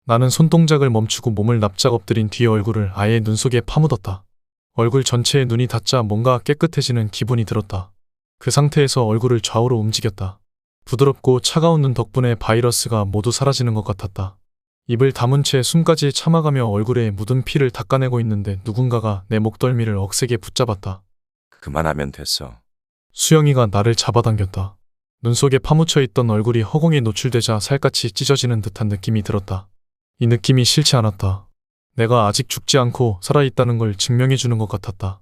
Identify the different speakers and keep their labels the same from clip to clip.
Speaker 1: 나는 손동작을 멈추고 몸을 납작 엎드린 뒤에 얼굴을 아예 눈 속에 파묻었다. 얼굴 전체에 눈이 닿자 뭔가 깨끗해지는 기분이 들었다. 그 상태에서 얼굴을 좌우로 움직였다. 부드럽고 차가운 눈 덕분에 바이러스가 모두 사라지는 것 같았다. 입을 다문 채 숨까지 참아가며 얼굴에 묻은 피를 닦아내고 있는데 누군가가 내 목덜미를 억세게 붙잡았다.
Speaker 2: 그만하면 됐어.
Speaker 1: 수영이가 나를 잡아당겼다. 눈 속에 파묻혀 있던 얼굴이 허공에 노출되자 살갗이 찢어지는 듯한 느낌이 들었다. 이 느낌이 싫지 않았다. 내가 아직 죽지 않고 살아있다는 걸 증명해주는 것 같았다.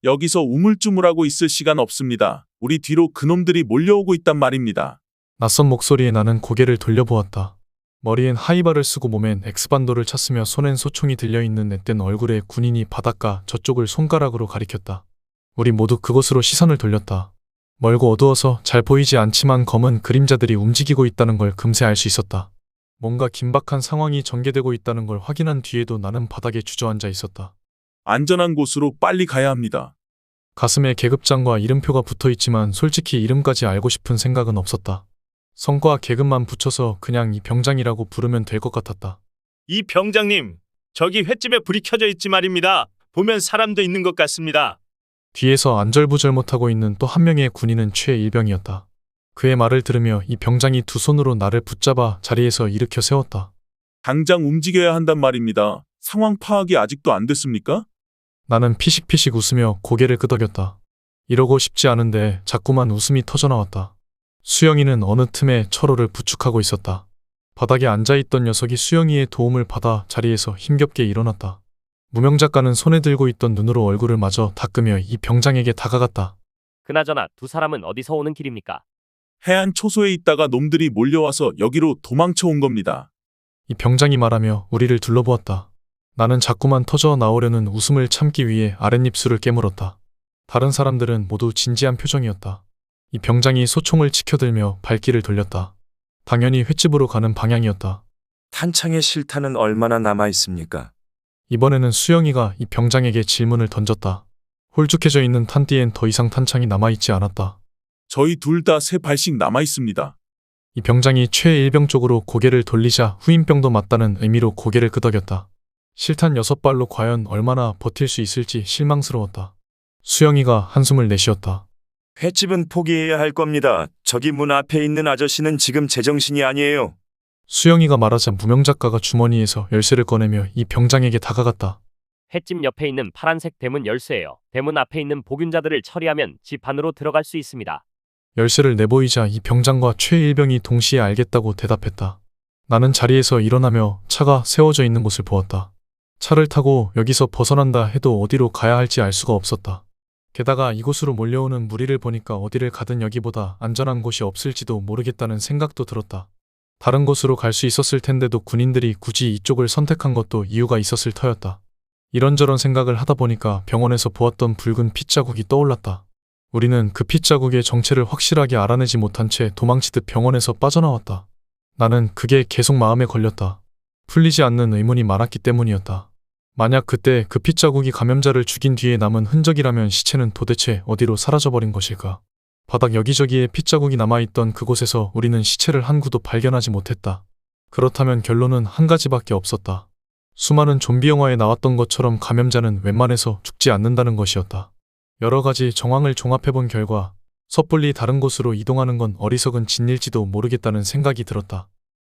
Speaker 3: 여기서 우물쭈물하고 있을 시간 없습니다. 우리 뒤로 그놈들이 몰려오고 있단 말입니다.
Speaker 1: 낯선 목소리에 나는 고개를 돌려보았다. 머리엔 하이바를 쓰고 몸엔 엑스반도를 찼으며 손엔 소총이 들려있는 앳된 얼굴에 군인이 바닷가 저쪽을 손가락으로 가리켰다. 우리 모두 그곳으로 시선을 돌렸다. 멀고 어두워서 잘 보이지 않지만 검은 그림자들이 움직이고 있다는 걸 금세 알 수 있었다. 뭔가 긴박한 상황이 전개되고 있다는 걸 확인한 뒤에도 나는 바닥에 주저앉아 있었다.
Speaker 3: 안전한 곳으로 빨리 가야 합니다.
Speaker 1: 가슴에 계급장과 이름표가 붙어있지만 솔직히 이름까지 알고 싶은 생각은 없었다. 성과 계급만 붙여서 그냥 이 병장이라고 부르면 될 것 같았다.
Speaker 4: 이 병장님, 저기 횟집에 불이 켜져 있지 말입니다. 보면 사람도 있는 것 같습니다.
Speaker 1: 뒤에서 안절부절 못하고 있는 또 한 명의 군인은 최일병이었다. 그의 말을 들으며 이 병장이 두 손으로 나를 붙잡아 자리에서 일으켜 세웠다.
Speaker 3: 당장 움직여야 한단 말입니다. 상황 파악이 아직도 안 됐습니까?
Speaker 1: 나는 피식피식 웃으며 고개를 끄덕였다. 이러고 싶지 않은데 자꾸만 웃음이 터져나왔다. 수영이는 어느 틈에 철호를 부축하고 있었다. 바닥에 앉아있던 녀석이 수영이의 도움을 받아 자리에서 힘겹게 일어났다. 무명 작가는 손에 들고 있던 눈으로 얼굴을 마저 닦으며 이 병장에게 다가갔다.
Speaker 5: 그나저나 두 사람은 어디서 오는 길입니까?
Speaker 3: 해안 초소에 있다가 놈들이 몰려와서 여기로 도망쳐 온 겁니다.
Speaker 1: 이 병장이 말하며 우리를 둘러보았다. 나는 자꾸만 터져 나오려는 웃음을 참기 위해 아랫입술을 깨물었다. 다른 사람들은 모두 진지한 표정이었다. 이 병장이 소총을 치켜들며 발길을 돌렸다. 당연히 횟집으로 가는 방향이었다.
Speaker 2: 탄창의 실탄은 얼마나 남아 있습니까?
Speaker 1: 이번에는 수영이가 이 병장에게 질문을 던졌다. 홀쭉해져 있는 탄띠엔 더 이상 탄창이 남아있지 않았다.
Speaker 3: 저희 둘 다 3발씩 남아 있습니다.
Speaker 1: 이 병장이 최일병 쪽으로 고개를 돌리자 후임병도 맞다는 의미로 고개를 끄덕였다. 실탄 6발로 과연 얼마나 버틸 수 있을지 실망스러웠다. 수영이가 한숨을 내쉬었다.
Speaker 2: 횟집은 포기해야 할 겁니다. 저기 문 앞에 있는 아저씨는 지금 제정신이 아니에요.
Speaker 1: 수영이가 말하자 무명 작가가 주머니에서 열쇠를 꺼내며 이 병장에게 다가갔다.
Speaker 5: 횟집 옆에 있는 파란색 대문 열쇠예요. 대문 앞에 있는 복균자들을 처리하면 집 안으로 들어갈 수 있습니다.
Speaker 1: 열쇠를 내보이자 이 병장과 최일병이 동시에 알겠다고 대답했다. 나는 자리에서 일어나며 차가 세워져 있는 곳을 보았다. 차를 타고 여기서 벗어난다 해도 어디로 가야 할지 알 수가 없었다. 게다가 이곳으로 몰려오는 무리를 보니까 어디를 가든 여기보다 안전한 곳이 없을지도 모르겠다는 생각도 들었다. 다른 곳으로 갈 수 있었을 텐데도 군인들이 굳이 이쪽을 선택한 것도 이유가 있었을 터였다. 이런저런 생각을 하다 보니까 병원에서 보았던 붉은 핏자국이 떠올랐다. 우리는 그 핏자국의 정체를 확실하게 알아내지 못한 채 도망치듯 병원에서 빠져나왔다. 나는 그게 계속 마음에 걸렸다. 풀리지 않는 의문이 많았기 때문이었다. 만약 그때 그 핏자국이 감염자를 죽인 뒤에 남은 흔적이라면 시체는 도대체 어디로 사라져버린 것일까? 바닥 여기저기에 핏자국이 남아있던 그곳에서 우리는 시체를 한 구도 발견하지 못했다. 그렇다면 결론은 한 가지밖에 없었다. 수많은 좀비 영화에 나왔던 것처럼 감염자는 웬만해서 죽지 않는다는 것이었다. 여러 가지 정황을 종합해본 결과 섣불리 다른 곳으로 이동하는 건 어리석은 짓일지도 모르겠다는 생각이 들었다.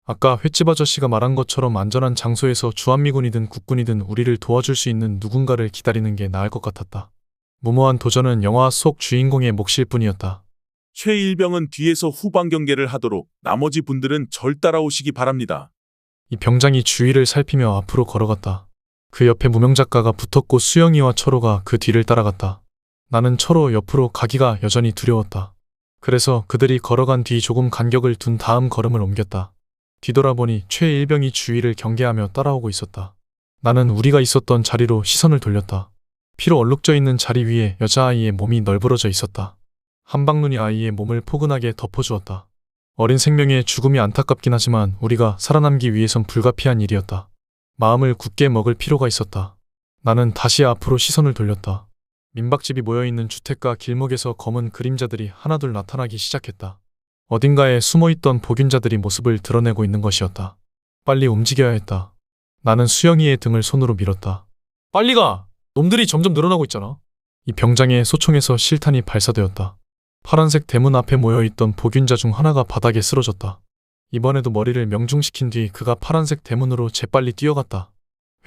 Speaker 1: 아까 횟집 아저씨가 말한 것처럼 안전한 장소에서 주한미군이든 국군이든 우리를 도와줄 수 있는 누군가를 기다리는 게 나을 것 같았다. 무모한 도전은 영화 속 주인공의 몫일 뿐이었다.
Speaker 3: 최일병은 뒤에서 후방 경계를 하도록 나머지 분들은 절 따라오시기 바랍니다.
Speaker 1: 이 병장이 주위를 살피며 앞으로 걸어갔다. 그 옆에 무명 작가가 붙었고 수영이와 철호가 그 뒤를 따라갔다. 나는 철호 옆으로 가기가 여전히 두려웠다. 그래서 그들이 걸어간 뒤 조금 간격을 둔 다음 걸음을 옮겼다. 뒤돌아보니 최일병이 주위를 경계하며 따라오고 있었다. 나는 우리가 있었던 자리로 시선을 돌렸다. 피로 얼룩져 있는 자리 위에 여자아이의 몸이 널브러져 있었다. 한방눈이 아이의 몸을 포근하게 덮어주었다. 어린 생명의 죽음이 안타깝긴 하지만 우리가 살아남기 위해선 불가피한 일이었다. 마음을 굳게 먹을 필요가 있었다. 나는 다시 앞으로 시선을 돌렸다. 민박집이 모여있는 주택가 길목에서 검은 그림자들이 하나둘 나타나기 시작했다. 어딘가에 숨어있던 복균자들이 모습을 드러내고 있는 것이었다. 빨리 움직여야 했다. 나는 수영이의 등을 손으로 밀었다. 빨리 가! 놈들이 점점 늘어나고 있잖아. 이 병장의 소총에서 실탄이 발사되었다. 파란색 대문 앞에 모여있던 복균자 중 하나가 바닥에 쓰러졌다. 이번에도 머리를 명중시킨 뒤 그가 파란색 대문으로 재빨리 뛰어갔다.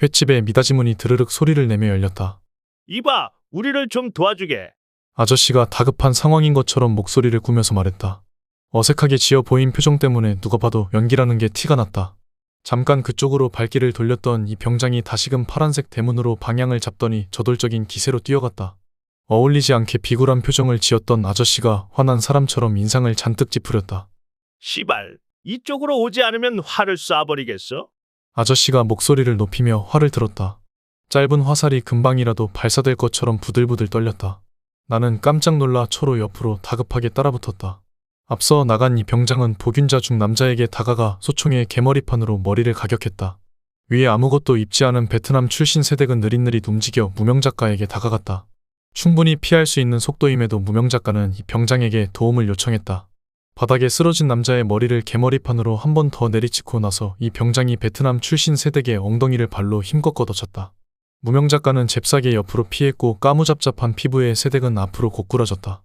Speaker 1: 횟집에 미닫이 문이 드르륵 소리를 내며 열렸다.
Speaker 4: 이봐, 우리를 좀 도와주게.
Speaker 1: 아저씨가 다급한 상황인 것처럼 목소리를 꾸며서 말했다. 어색하게 지어 보인 표정 때문에 누가 봐도 연기라는 게 티가 났다. 잠깐 그쪽으로 발길을 돌렸던 이 병장이 다시금 파란색 대문으로 방향을 잡더니 저돌적인 기세로 뛰어갔다. 어울리지 않게 비굴한 표정을 지었던 아저씨가 화난 사람처럼 인상을 잔뜩 찌푸렸다.
Speaker 4: 시발, 이쪽으로 오지 않으면 화를 쏴버리겠어?
Speaker 1: 아저씨가 목소리를 높이며 화를 들었다. 짧은 화살이 금방이라도 발사될 것처럼 부들부들 떨렸다. 나는 깜짝 놀라 초로 옆으로 다급하게 따라붙었다. 앞서 나간 이 병장은 복균자 중 남자에게 다가가 소총의 개머리판으로 머리를 가격했다. 위에 아무것도 입지 않은 베트남 출신 세댁은 느릿느릿 움직여 무명작가에게 다가갔다. 충분히 피할 수 있는 속도임에도 무명작가는 이 병장에게 도움을 요청했다. 바닥에 쓰러진 남자의 머리를 개머리판으로 한 번 더 내리치고 나서 이 병장이 베트남 출신 세댁의 엉덩이를 발로 힘껏 걷어찼다. 무명작가는 잽싸게 옆으로 피했고 까무잡잡한 피부의 세댁은 앞으로 고꾸라졌다.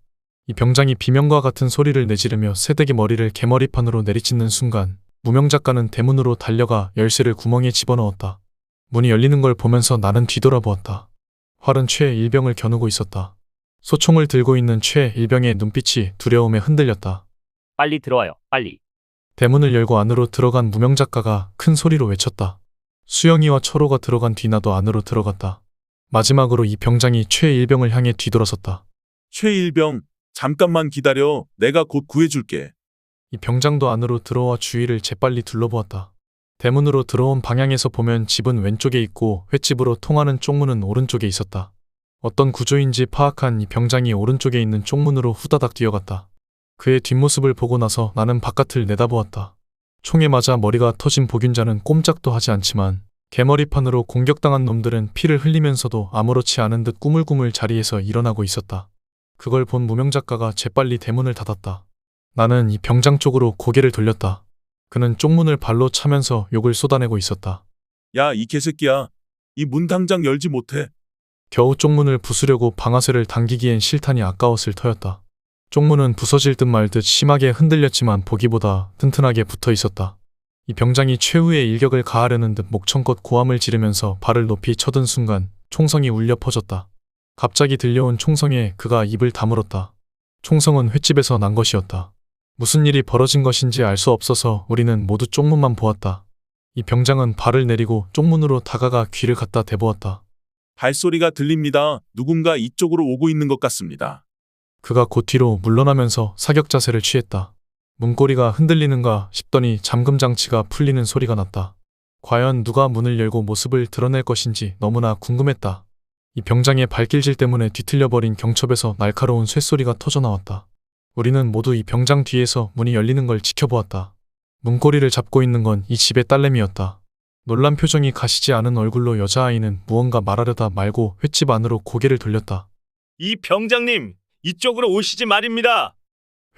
Speaker 1: 이 병장이 비명과 같은 소리를 내지르며 세댁의 머리를 개머리판으로 내리찢는 순간 무명작가는 대문으로 달려가 열쇠를 구멍에 집어넣었다. 문이 열리는 걸 보면서 나는 뒤돌아보았다. 활은 최일병을 겨누고 있었다. 소총을 들고 있는 최일병의 눈빛이 두려움에 흔들렸다.
Speaker 5: 빨리 들어와요. 빨리.
Speaker 1: 대문을 열고 안으로 들어간 무명작가가 큰 소리로 외쳤다. 수영이와 철호가 들어간 뒤 나도 안으로 들어갔다. 마지막으로 이 병장이 최일병을 향해 뒤돌아섰다.
Speaker 3: 최일병, 잠깐만 기다려. 내가 곧 구해줄게.
Speaker 1: 이 병장도 안으로 들어와 주위를 재빨리 둘러보았다. 대문으로 들어온 방향에서 보면 집은 왼쪽에 있고 횟집으로 통하는 쪽문은 오른쪽에 있었다. 어떤 구조인지 파악한 이 병장이 오른쪽에 있는 쪽문으로 후다닥 뛰어갔다. 그의 뒷모습을 보고 나서 나는 바깥을 내다보았다. 총에 맞아 머리가 터진 복균자는 꼼짝도 하지 않지만 개머리판으로 공격당한 놈들은 피를 흘리면서도 아무렇지 않은 듯 꾸물꾸물 자리에서 일어나고 있었다. 그걸 본 무명작가가 재빨리 대문을 닫았다. 나는 이 병장 쪽으로 고개를 돌렸다. 그는 쪽문을 발로 차면서 욕을 쏟아내고 있었다.
Speaker 3: 야, 이 개새끼야. 이 문 당장 열지 못해.
Speaker 1: 겨우 쪽문을 부수려고 방아쇠를 당기기엔 실탄이 아까웠을 터였다. 쪽문은 부서질 듯 말 듯 심하게 흔들렸지만 보기보다 튼튼하게 붙어 있었다. 이 병장이 최후의 일격을 가하려는 듯 목청껏 고함을 지르면서 발을 높이 쳐든 순간 총성이 울려 퍼졌다. 갑자기 들려온 총성에 그가 입을 다물었다. 총성은 횟집에서 난 것이었다. 무슨 일이 벌어진 것인지 알 수 없어서 우리는 모두 쪽문만 보았다. 이 병장은 발을 내리고 쪽문으로 다가가 귀를 갖다 대보았다.
Speaker 3: 발소리가 들립니다. 누군가 이쪽으로 오고 있는 것 같습니다.
Speaker 1: 그가 곧 뒤로 물러나면서 사격 자세를 취했다. 문고리가 흔들리는가 싶더니 잠금 장치가 풀리는 소리가 났다. 과연 누가 문을 열고 모습을 드러낼 것인지 너무나 궁금했다. 이 병장의 발길질 때문에 뒤틀려버린 경첩에서 날카로운 쇳소리가 터져나왔다. 우리는 모두 이 병장 뒤에서 문이 열리는 걸 지켜보았다. 문고리를 잡고 있는 건 이 집의 딸내미였다. 놀란 표정이 가시지 않은 얼굴로 여자아이는 무언가 말하려다 말고 횟집 안으로 고개를 돌렸다.
Speaker 4: 이 병장님, 이쪽으로 오시지 말입니다.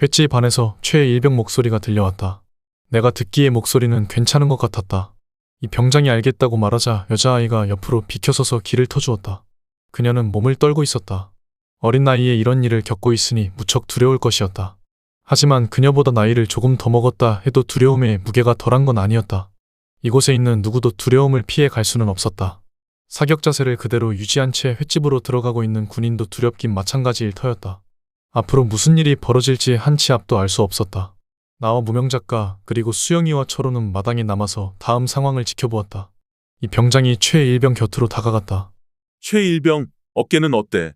Speaker 1: 횟집 안에서 최일병 목소리가 들려왔다. 내가 듣기에 목소리는 괜찮은 것 같았다. 이 병장이 알겠다고 말하자 여자아이가 옆으로 비켜서서 길을 터주었다. 그녀는 몸을 떨고 있었다. 어린 나이에 이런 일을 겪고 있으니 무척 두려울 것이었다. 하지만 그녀보다 나이를 조금 더 먹었다 해도 두려움의 무게가 덜한 건 아니었다. 이곳에 있는 누구도 두려움을 피해 갈 수는 없었다. 사격 자세를 그대로 유지한 채 횟집으로 들어가고 있는 군인도 두렵긴 마찬가지일 터였다. 앞으로 무슨 일이 벌어질지 한 치 앞도 알 수 없었다. 나와 무명작가 그리고 수영이와 철호는 마당에 남아서 다음 상황을 지켜보았다. 이 병장이 최일병 곁으로 다가갔다.
Speaker 3: 최일병, 어깨는 어때?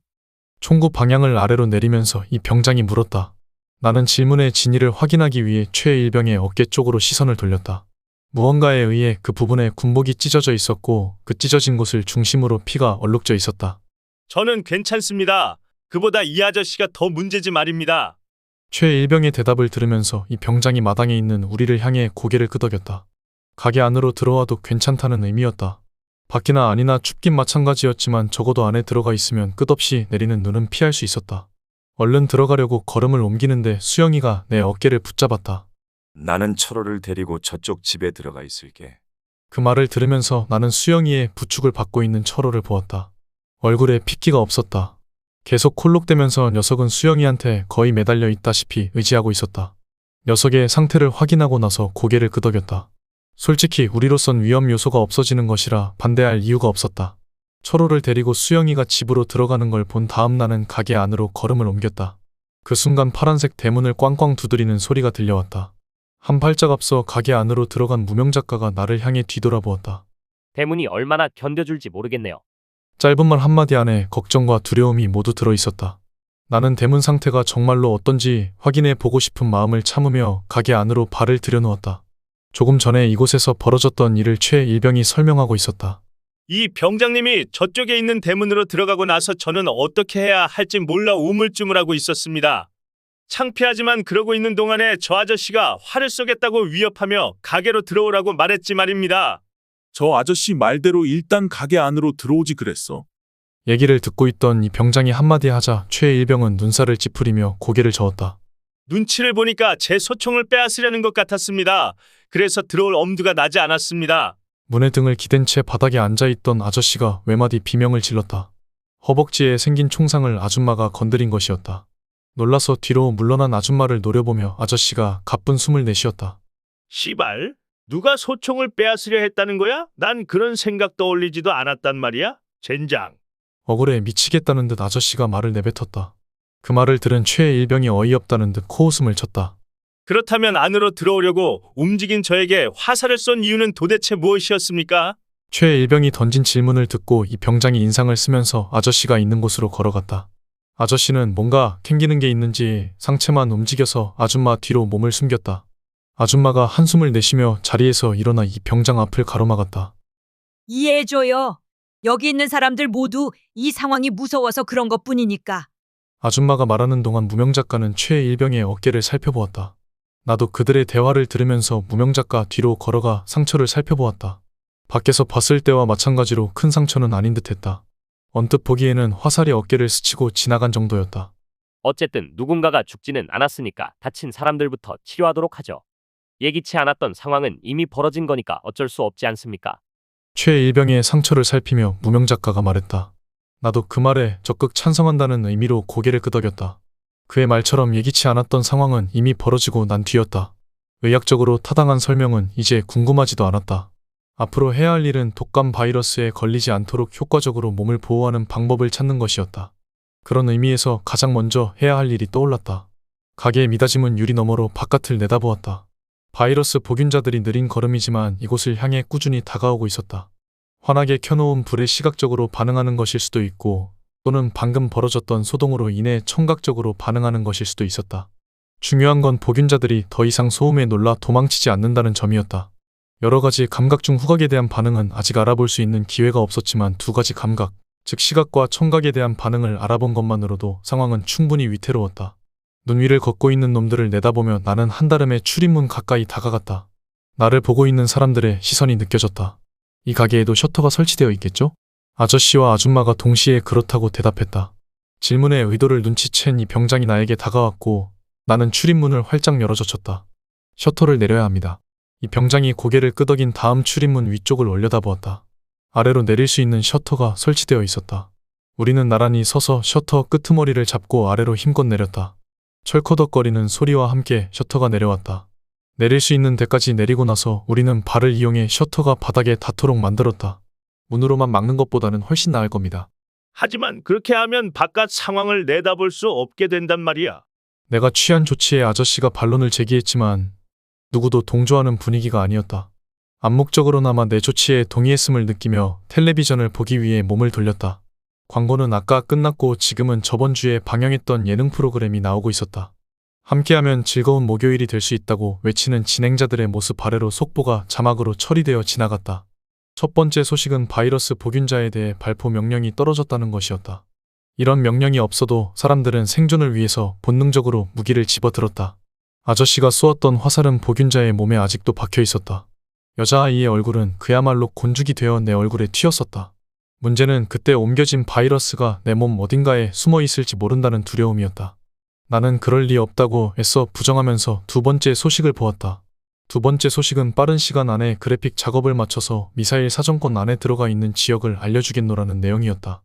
Speaker 1: 총구 방향을 아래로 내리면서 이 병장이 물었다. 나는 질문의 진위를 확인하기 위해 최일병의 어깨 쪽으로 시선을 돌렸다. 무언가에 의해 그 부분에 군복이 찢어져 있었고 그 찢어진 곳을 중심으로 피가 얼룩져 있었다.
Speaker 4: 저는 괜찮습니다. 그보다 이 아저씨가 더 문제지 말입니다.
Speaker 1: 최일병의 대답을 들으면서 이 병장이 마당에 있는 우리를 향해 고개를 끄덕였다. 가게 안으로 들어와도 괜찮다는 의미였다. 밖이나 아니나 춥긴 마찬가지였지만 적어도 안에 들어가 있으면 끝없이 내리는 눈은 피할 수 있었다. 얼른 들어가려고 걸음을 옮기는데 수영이가 내 어깨를 붙잡았다.
Speaker 2: 나는 철호를 데리고 저쪽 집에 들어가 있을게.
Speaker 1: 그 말을 들으면서 나는 수영이의 부축을 받고 있는 철호를 보았다. 얼굴에 핏기가 없었다. 계속 콜록대면서 녀석은 수영이한테 거의 매달려 있다시피 의지하고 있었다. 녀석의 상태를 확인하고 나서 고개를 끄덕였다. 솔직히 우리로선 위험 요소가 없어지는 것이라 반대할 이유가 없었다. 철호를 데리고 수영이가 집으로 들어가는 걸 본 다음 나는 가게 안으로 걸음을 옮겼다. 그 순간 파란색 대문을 꽝꽝 두드리는 소리가 들려왔다. 한 발짝 앞서 가게 안으로 들어간 무명 작가가 나를 향해 뒤돌아보았다.
Speaker 5: 대문이 얼마나 견뎌줄지 모르겠네요.
Speaker 1: 짧은 말 한마디 안에 걱정과 두려움이 모두 들어있었다. 나는 대문 상태가 정말로 어떤지 확인해 보고 싶은 마음을 참으며 가게 안으로 발을 들여놓았다. 조금 전에 이곳에서 벌어졌던 일을 최일병이 설명하고 있었다.
Speaker 4: 이 병장님이 저쪽에 있는 대문으로 들어가고 나서 저는 어떻게 해야 할지 몰라 우물쭈물하고 있었습니다. 창피하지만 그러고 있는 동안에 저 아저씨가 화를 쏘겠다고 위협하며 가게로 들어오라고 말했지 말입니다.
Speaker 3: 저 아저씨 말대로 일단 가게 안으로 들어오지 그랬어.
Speaker 1: 얘기를 듣고 있던 이 병장이 한마디 하자 최일병은 눈살을 찌푸리며 고개를 저었다.
Speaker 4: 눈치를 보니까 제 소총을 빼앗으려는 것 같았습니다. 그래서 들어올 엄두가 나지 않았습니다.
Speaker 1: 문의 등을 기댄 채 바닥에 앉아있던 아저씨가 외마디 비명을 질렀다. 허벅지에 생긴 총상을 아줌마가 건드린 것이었다. 놀라서 뒤로 물러난 아줌마를 노려보며 아저씨가 가쁜 숨을 내쉬었다.
Speaker 4: 시발? 누가 소총을 빼앗으려 했다는 거야? 난 그런 생각 떠올리지도 않았단 말이야. 젠장.
Speaker 1: 억울해 미치겠다는 듯 아저씨가 말을 내뱉었다. 그 말을 들은 최일병이 어이없다는 듯 코웃음을 쳤다.
Speaker 4: 그렇다면 안으로 들어오려고 움직인 저에게 화살을 쏜 이유는 도대체 무엇이었습니까?
Speaker 1: 최일병이 던진 질문을 듣고 이 병장이 인상을 쓰면서 아저씨가 있는 곳으로 걸어갔다. 아저씨는 뭔가 캥기는 게 있는지 상체만 움직여서 아줌마 뒤로 몸을 숨겼다. 아줌마가 한숨을 내쉬며 자리에서 일어나 이 병장 앞을 가로막았다.
Speaker 6: 이해해줘요. 여기 있는 사람들 모두 이 상황이 무서워서 그런 것뿐이니까.
Speaker 1: 아줌마가 말하는 동안 무명 작가는 최일병의 어깨를 살펴보았다. 나도 그들의 대화를 들으면서 무명 작가 뒤로 걸어가 상처를 살펴보았다. 밖에서 봤을 때와 마찬가지로 큰 상처는 아닌 듯했다. 언뜻 보기에는 화살이 어깨를 스치고 지나간 정도였다.
Speaker 5: 어쨌든 누군가가 죽지는 않았으니까 다친 사람들부터 치료하도록 하죠. 예기치 않았던 상황은 이미 벌어진 거니까 어쩔 수 없지 않습니까?
Speaker 1: 최일병의 상처를 살피며 무명 작가가 말했다. 나도 그 말에 적극 찬성한다는 의미로 고개를 끄덕였다. 그의 말처럼 예기치 않았던 상황은 이미 벌어지고 난 뒤였다. 의학적으로 타당한 설명은 이제 궁금하지도 않았다. 앞으로 해야 할 일은 독감 바이러스에 걸리지 않도록 효과적으로 몸을 보호하는 방법을 찾는 것이었다. 그런 의미에서 가장 먼저 해야 할 일이 떠올랐다. 가게의 미닫이문 유리 너머로 바깥을 내다보았다. 바이러스 보균자들이 느린 걸음이지만 이곳을 향해 꾸준히 다가오고 있었다. 환하게 켜놓은 불에 시각적으로 반응하는 것일 수도 있고 또는 방금 벌어졌던 소동으로 인해 청각적으로 반응하는 것일 수도 있었다. 중요한 건 보균자들이 더 이상 소음에 놀라 도망치지 않는다는 점이었다. 여러 가지 감각 중 후각에 대한 반응은 아직 알아볼 수 있는 기회가 없었지만 두 가지 감각, 즉 시각과 청각에 대한 반응을 알아본 것만으로도 상황은 충분히 위태로웠다. 눈 위를 걷고 있는 놈들을 내다보며 나는 한달음에 출입문 가까이 다가갔다. 나를 보고 있는 사람들의 시선이 느껴졌다. 이 가게에도 셔터가 설치되어 있겠죠? 아저씨와 아줌마가 동시에 그렇다고 대답했다. 질문의 의도를 눈치챈 이 병장이 나에게 다가왔고 나는 출입문을 활짝 열어젖혔다. 셔터를 내려야 합니다. 이 병장이 고개를 끄덕인 다음 출입문 위쪽을 올려다보았다. 아래로 내릴 수 있는 셔터가 설치되어 있었다. 우리는 나란히 서서 셔터 끄트머리를 잡고 아래로 힘껏 내렸다. 철커덕거리는 소리와 함께 셔터가 내려왔다. 내릴 수 있는 데까지 내리고 나서 우리는 발을 이용해 셔터가 바닥에 닿도록 만들었다. 문으로만 막는 것보다는 훨씬 나을 겁니다.
Speaker 4: 하지만 그렇게 하면 바깥 상황을 내다볼 수 없게 된단 말이야.
Speaker 1: 내가 취한 조치에 아저씨가 반론을 제기했지만 누구도 동조하는 분위기가 아니었다. 암묵적으로나마 내 조치에 동의했음을 느끼며 텔레비전을 보기 위해 몸을 돌렸다. 광고는 아까 끝났고 지금은 저번 주에 방영했던 예능 프로그램이 나오고 있었다. 함께하면 즐거운 목요일이 될 수 있다고 외치는 진행자들의 모습 아래로 속보가 자막으로 처리되어 지나갔다. 첫 번째 소식은 바이러스 보균자에 대해 발포 명령이 떨어졌다는 것이었다. 이런 명령이 없어도 사람들은 생존을 위해서 본능적으로 무기를 집어들었다. 아저씨가 쏘았던 화살은 보균자의 몸에 아직도 박혀 있었다. 여자아이의 얼굴은 그야말로 곤죽이 되어 내 얼굴에 튀었었다. 문제는 그때 옮겨진 바이러스가 내 몸 어딘가에 숨어 있을지 모른다는 두려움이었다. 나는 그럴 리 없다고 애써 부정하면서 두 번째 소식을 보았다. 두 번째 소식은 빠른 시간 안에 그래픽 작업을 마쳐서 미사일 사정권 안에 들어가 있는 지역을 알려주겠노라는 내용이었다.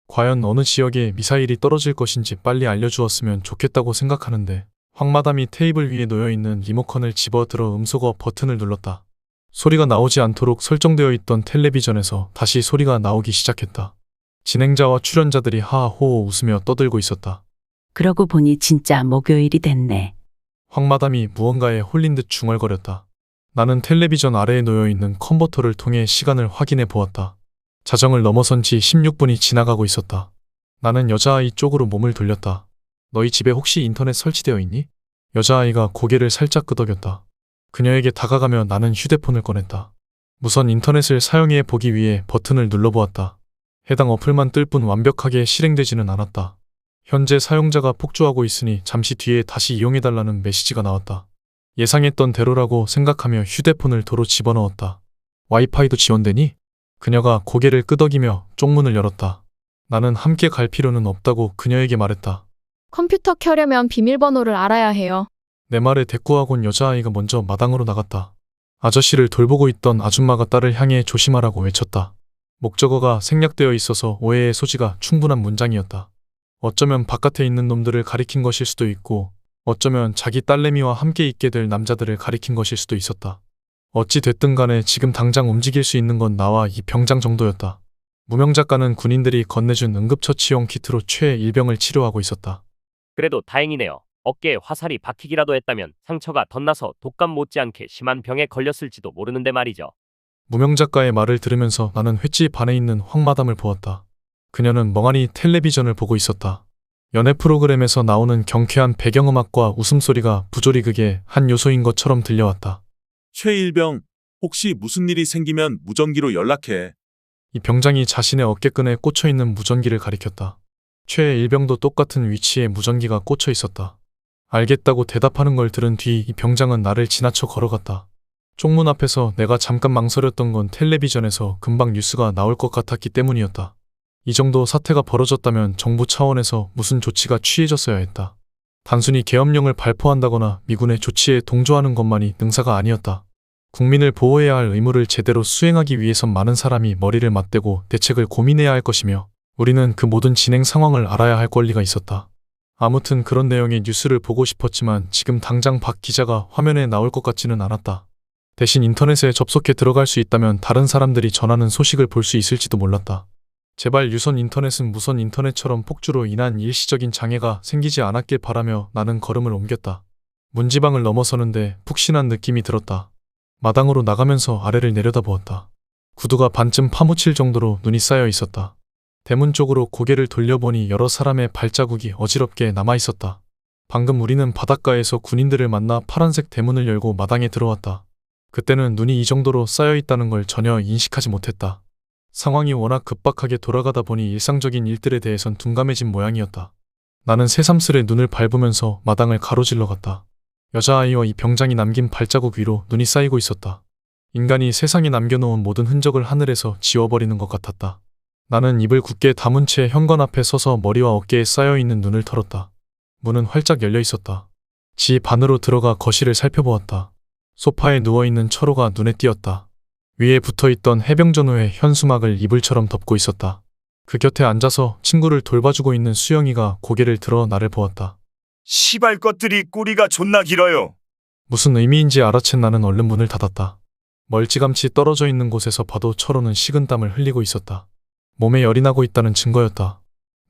Speaker 1: 과연 어느 지역에 미사일이 떨어질 것인지 빨리 알려주었으면 좋겠다고 생각하는데 황마담이 테이블 위에 놓여있는 리모컨을 집어들어 음소거 버튼을 눌렀다. 소리가 나오지 않도록 설정되어 있던 텔레비전에서 다시 소리가 나오기 시작했다. 진행자와 출연자들이 하하호호 웃으며 떠들고 있었다.
Speaker 7: 그러고 보니 진짜 목요일이 됐네.
Speaker 1: 황마담이 무언가에 홀린 듯 중얼거렸다. 나는 텔레비전 아래에 놓여있는 컨버터를 통해 시간을 확인해 보았다. 자정을 넘어선 지 16분이 지나가고 있었다. 나는 여자아이 쪽으로 몸을 돌렸다. 너희 집에 혹시 인터넷 설치되어 있니? 여자아이가 고개를 살짝 끄덕였다. 그녀에게 다가가며 나는 휴대폰을 꺼냈다. 무선 인터넷을 사용해 보기 위해 버튼을 눌러보았다. 해당 어플만 뜰 뿐 완벽하게 실행되지는 않았다. 현재 사용자가 폭주하고 있으니 잠시 뒤에 다시 이용해달라는 메시지가 나왔다. 예상했던 대로라고 생각하며 휴대폰을 도로 집어넣었다. 와이파이도 지원되니? 그녀가 고개를 끄덕이며 쪽문을 열었다. 나는 함께 갈 필요는 없다고 그녀에게 말했다.
Speaker 8: 컴퓨터 켜려면 비밀번호를 알아야 해요.
Speaker 1: 내 말에 대꾸하곤 여자아이가 먼저 마당으로 나갔다. 아저씨를 돌보고 있던 아줌마가 딸을 향해 조심하라고 외쳤다. 목적어가 생략되어 있어서 오해의 소지가 충분한 문장이었다. 어쩌면 바깥에 있는 놈들을 가리킨 것일 수도 있고 어쩌면 자기 딸내미와 함께 있게 될 남자들을 가리킨 것일 수도 있었다. 어찌 됐든 간에 지금 당장 움직일 수 있는 건 나와 이 병장 정도였다. 무명 작가는 군인들이 건네준 응급처치용 키트로 최 일병을 치료하고 있었다.
Speaker 5: 그래도 다행이네요. 어깨에 화살이 박히기라도 했다면 상처가 덧나서 독감 못지않게 심한 병에 걸렸을지도 모르는데 말이죠.
Speaker 1: 무명 작가의 말을 들으면서 나는 횟집 반에 있는 황마담을 보았다. 그녀는 멍하니 텔레비전을 보고 있었다. 연애 프로그램에서 나오는 경쾌한 배경음악과 웃음소리가 부조리 극의 한 요소인 것처럼 들려왔다.
Speaker 3: 최일병, 혹시 무슨 일이 생기면 무전기로 연락해.
Speaker 1: 이 병장이 자신의 어깨끈에 꽂혀있는 무전기를 가리켰다. 최 일병도 똑같은 위치에 무전기가 꽂혀 있었다. 알겠다고 대답하는 걸 들은 뒤 이 병장은 나를 지나쳐 걸어갔다. 쪽문 앞에서 내가 잠깐 망설였던 건 텔레비전에서 금방 뉴스가 나올 것 같았기 때문이었다. 이 정도 사태가 벌어졌다면 정부 차원에서 무슨 조치가 취해졌어야 했다. 단순히 계엄령을 발포한다거나 미군의 조치에 동조하는 것만이 능사가 아니었다. 국민을 보호해야 할 의무를 제대로 수행하기 위해선 많은 사람이 머리를 맞대고 대책을 고민해야 할 것이며 우리는 그 모든 진행 상황을 알아야 할 권리가 있었다. 아무튼 그런 내용의 뉴스를 보고 싶었지만 지금 당장 박 기자가 화면에 나올 것 같지는 않았다. 대신 인터넷에 접속해 들어갈 수 있다면 다른 사람들이 전하는 소식을 볼 수 있을지도 몰랐다. 제발 유선 인터넷은 무선 인터넷처럼 폭주로 인한 일시적인 장애가 생기지 않았길 바라며 나는 걸음을 옮겼다. 문지방을 넘어서는데 푹신한 느낌이 들었다. 마당으로 나가면서 아래를 내려다보았다. 구두가 반쯤 파묻힐 정도로 눈이 쌓여 있었다. 대문 쪽으로 고개를 돌려보니 여러 사람의 발자국이 어지럽게 남아있었다. 방금 우리는 바닷가에서 군인들을 만나 파란색 대문을 열고 마당에 들어왔다. 그때는 눈이 이 정도로 쌓여있다는 걸 전혀 인식하지 못했다. 상황이 워낙 급박하게 돌아가다 보니 일상적인 일들에 대해선 둔감해진 모양이었다. 나는 새삼스레 눈을 밟으면서 마당을 가로질러 갔다. 여자아이와 이 병장이 남긴 발자국 위로 눈이 쌓이고 있었다. 인간이 세상에 남겨놓은 모든 흔적을 하늘에서 지워버리는 것 같았다. 나는 입을 굳게 다문 채 현관 앞에 서서 머리와 어깨에 쌓여있는 눈을 털었다. 문은 활짝 열려 있었다. 집 안으로 들어가 거실을 살펴보았다. 소파에 누워있는 철호가 눈에 띄었다. 위에 붙어있던 해병전후의 현수막을 이불처럼 덮고 있었다. 그 곁에 앉아서 친구를 돌봐주고 있는 수영이가 고개를 들어 나를 보았다.
Speaker 2: 시발 것들이 꼬리가 존나 길어요.
Speaker 1: 무슨 의미인지 알아챈 나는 얼른 문을 닫았다. 멀찌감치 떨어져 있는 곳에서 봐도 철호는 식은땀을 흘리고 있었다. 몸에 열이 나고 있다는 증거였다.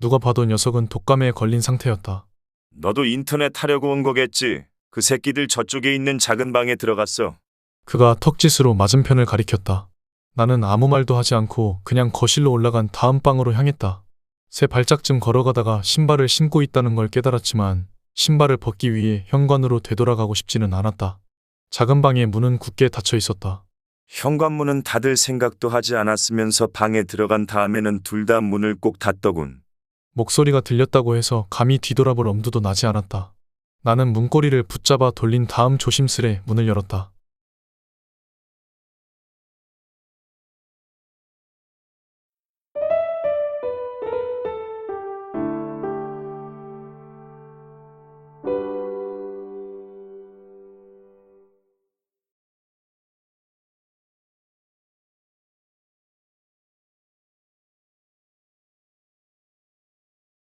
Speaker 1: 누가 봐도 녀석은 독감에 걸린 상태였다.
Speaker 2: 너도 인터넷 하려고 온 거겠지. 그 새끼들 저쪽에 있는 작은 방에 들어갔어.
Speaker 1: 그가 턱짓으로 맞은편을 가리켰다. 나는 아무 말도 하지 않고 그냥 거실로 올라간 다음 방으로 향했다. 세 발짝쯤 걸어가다가 신발을 신고 있다는 걸 깨달았지만 신발을 벗기 위해 현관으로 되돌아가고 싶지는 않았다. 작은 방의 문은 굳게 닫혀 있었다.
Speaker 2: 현관문은 닫을 생각도 하지 않았으면서 방에 들어간 다음에는 둘 다 문을 꼭 닫더군.
Speaker 1: 목소리가 들렸다고 해서 감히 뒤돌아볼 엄두도 나지 않았다. 나는 문고리를 붙잡아 돌린 다음 조심스레 문을 열었다.